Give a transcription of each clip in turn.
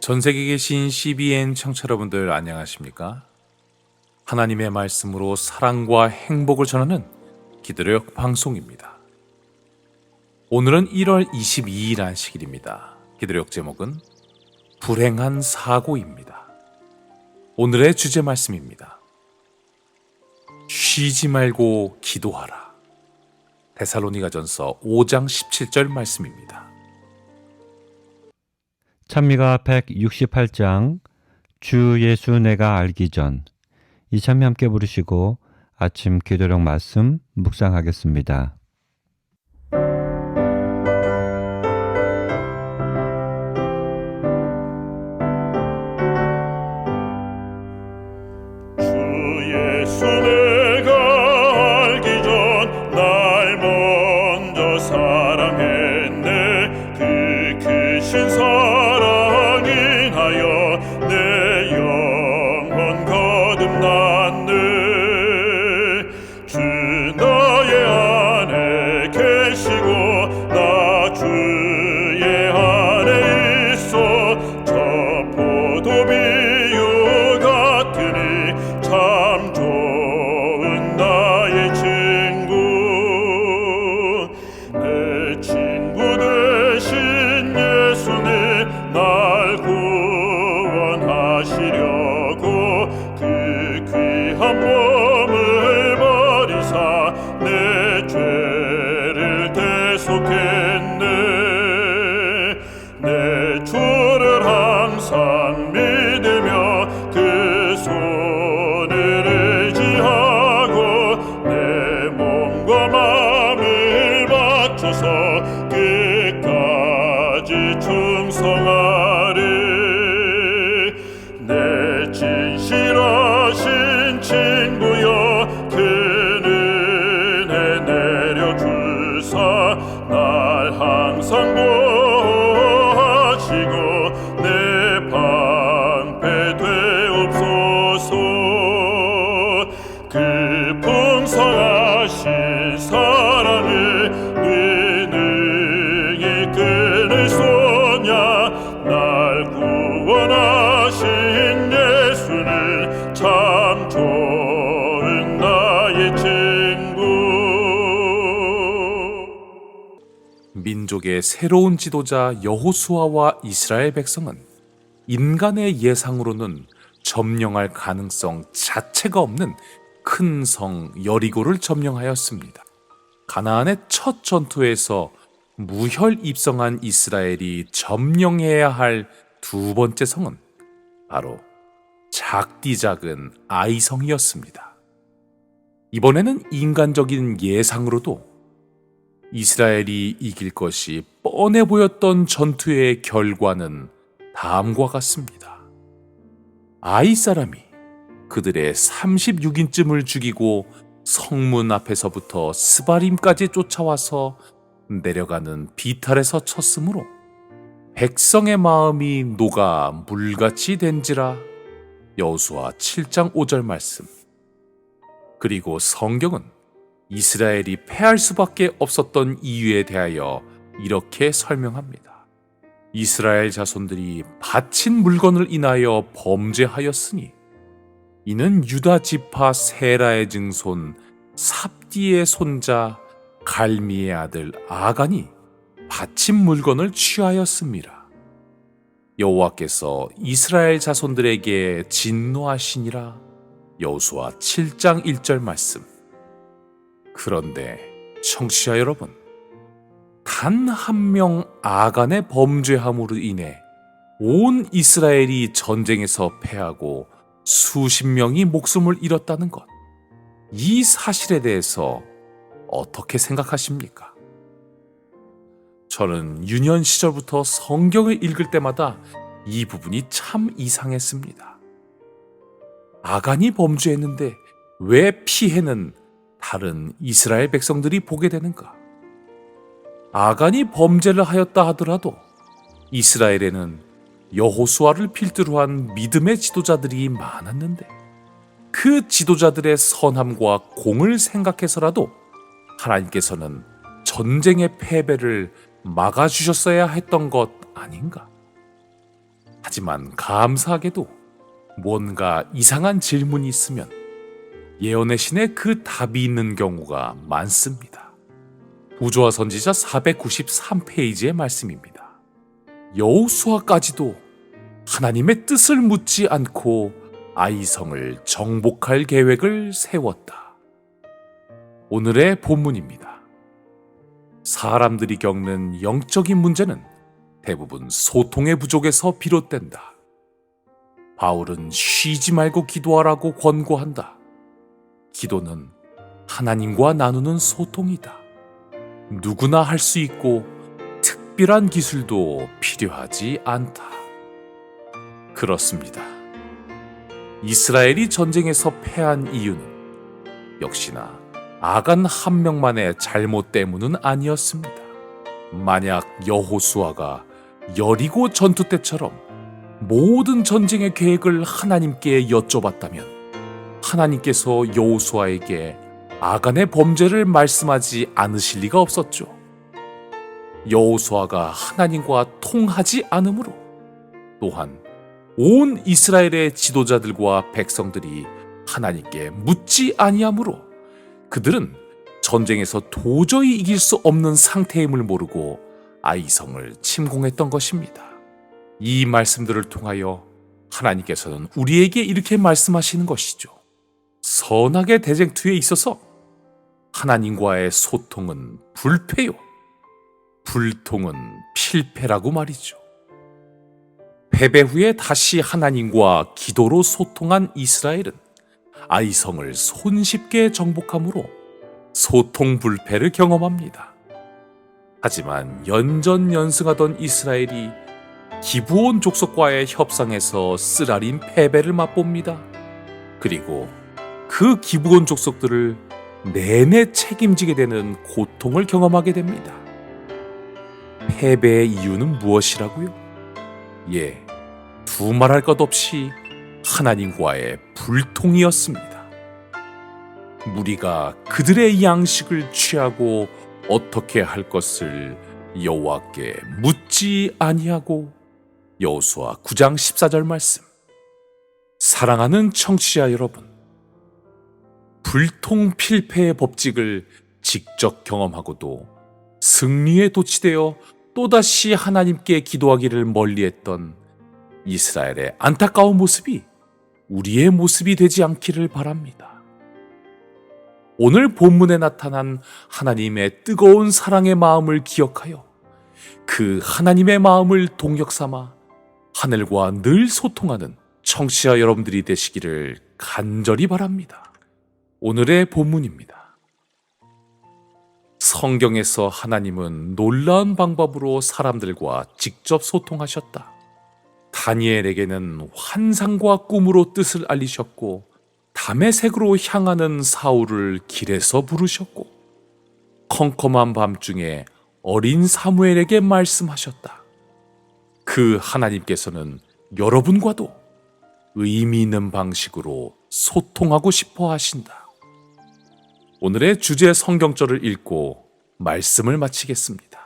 전 세계에 계신 CBN 청취자 여러분들 안녕하십니까? 하나님의 말씀으로 사랑과 행복을 전하는 기도력 방송입니다. 오늘은 1월 22일 안식일입니다. 기도력 제목은 불행한 사고입니다. 오늘의 주제 말씀입니다. 쉬지 말고 기도하라. 데살로니가전서 5장 17절 말씀입니다. 찬미가 168장 주 예수 내가 알기 전, 이 찬미 함께 부르시고 아침 기도력 말씀 묵상하겠습니다. 주 예수 내가 알기 전 날 먼저 사랑했네. 그 크신 사랑 인하여 내 영혼 거듭났네. 주 나의 안에 계시고 나 주의 안에 있어. 저 포도비유 같으니 참 좋은 나의 친구. 내 친구 되신 예수님 날 구원하시려고 그 귀한 몸을 버리사 내 죄를 대속했네. 내 주를 항상 믿으며 그 손을 의지하고 내 몸과 마음을 바쳐서 끝까지 충성하리. 내 진실하신 친구여 그 은혜 내려주사 날 항상 보호하시고 내 방패 되옵소서. 그 풍성하신 사랑을 네 능히 끊을 소냐. 날 구원하신 예수는 참 좋은 나의 친구. 민족의 새로운 지도자 여호수아와 이스라엘 백성은 인간의 예상으로는 점령할 가능성 자체가 없는 큰 성 여리고를 점령하였습니다. 가나안의 첫 전투에서 무혈 입성한 이스라엘이 점령해야 할 두 번째 성은 바로 작디 작은 아이성이었습니다. 이번에는 인간적인 예상으로도 이스라엘이 이길 것이 뻔해 보였던 전투의 결과는 다음과 같습니다. 아이 사람이 그들의 36인쯤을 죽이고 성문 앞에서부터 스바림까지 쫓아와서 내려가는 비탈에서 쳤으므로 백성의 마음이 녹아 물같이 된지라. 여호수아 7장 5절 말씀. 그리고 성경은 이스라엘이 패할 수밖에 없었던 이유에 대하여 이렇게 설명합니다. 이스라엘 자손들이 바친 물건을 인하여 범죄하였으니 이는 유다 지파 세라의 증손 삽디의 손자 갈미의 아들 아간이 바친 물건을 취하였음이라. 여호와께서 이스라엘 자손들에게 진노하시니라. 여호수아 7장 1절 말씀. 그런데 청취자 여러분, 단 한 명 아간의 범죄함으로 인해 온 이스라엘이 전쟁에서 패하고 수십 명이 목숨을 잃었다는 것, 이 사실에 대해서 어떻게 생각하십니까? 저는 유년 시절부터 성경을 읽을 때마다 이 부분이 참 이상했습니다. 아간이 범죄했는데 왜 피해는 다른 이스라엘 백성들이 보게 되는가? 아간이 범죄를 하였다 하더라도 이스라엘에는 여호수아를 필두로 한 믿음의 지도자들이 많았는데 그 지도자들의 선함과 공을 생각해서라도 하나님께서는 전쟁의 패배를 막아주셨어야 했던 것 아닌가? 하지만 감사하게도 뭔가 이상한 질문이 있으면 예언의 신에 그 답이 있는 경우가 많습니다. 부조화 선지자 493페이지의 말씀입니다. 여호수아까지도 하나님의 뜻을 묻지 않고 아이성을 정복할 계획을 세웠다. 오늘의 본문입니다. 사람들이 겪는 영적인 문제는 대부분 소통의 부족에서 비롯된다. 바울은 쉬지 말고 기도하라고 권고한다. 기도는 하나님과 나누는 소통이다. 누구나 할 수 있고 특별한 기술도 필요하지 않다. 그렇습니다. 이스라엘이 전쟁에서 패한 이유는 역시나 아간 한 명만의 잘못 때문은 아니었습니다. 만약 여호수아가 여리고 전투 때처럼 모든 전쟁의 계획을 하나님께 여쭤봤다면 하나님께서 여호수아에게 아간의 범죄를 말씀하지 않으실 리가 없었죠. 여호수아가 하나님과 통하지 않으므로 또한 온 이스라엘의 지도자들과 백성들이 하나님께 묻지 아니하므로 그들은 전쟁에서 도저히 이길 수 없는 상태임을 모르고 아이성을 침공했던 것입니다. 이 말씀들을 통하여 하나님께서는 우리에게 이렇게 말씀하시는 것이죠. 선악의 대쟁투에 있어서 하나님과의 소통은 불패요. 불통은 필패라고 말이죠. 패배 후에 다시 하나님과 기도로 소통한 이스라엘은 아이성을 손쉽게 정복함으로 소통 불패를 경험합니다. 하지만 연전연승하던 이스라엘이 기브온 족속과의 협상에서 쓰라린 패배를 맛봅니다. 그리고 그 기브온 족속들을 내내 책임지게 되는 고통을 경험하게 됩니다. 패배의 이유는 무엇이라고요? 두말할 것 없이 하나님과의 불통이었습니다. 무리가 그들의 양식을 취하고 어떻게 할 것을 여호와께 묻지 아니하고 여호수아 9장 14절 말씀. 사랑하는 청취자 여러분, 불통필패의 법칙을 직접 경험하고도 승리에 도취되어 또다시 하나님께 기도하기를 멀리했던 이스라엘의 안타까운 모습이 우리의 모습이 되지 않기를 바랍니다. 오늘 본문에 나타난 하나님의 뜨거운 사랑의 마음을 기억하여 그 하나님의 마음을 동력 삼아 하늘과 늘 소통하는 청취자 여러분들이 되시기를 간절히 바랍니다. 오늘의 본문입니다. 성경에서 하나님은 놀라운 방법으로 사람들과 직접 소통하셨다. 다니엘에게는 환상과 꿈으로 뜻을 알리셨고 다메섹으로 향하는 사울을 길에서 부르셨고 컴컴한 밤중에 어린 사무엘에게 말씀하셨다. 그 하나님께서는 여러분과도 의미 있는 방식으로 소통하고 싶어 하신다. 오늘의 주제 성경절을 읽고 말씀을 마치겠습니다.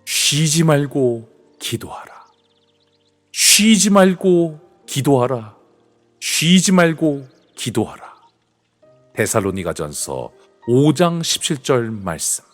쉬지 말고 기도하라. 쉬지 말고 기도하라. 쉬지 말고 기도하라. 데살로니가전서 5장 17절 말씀.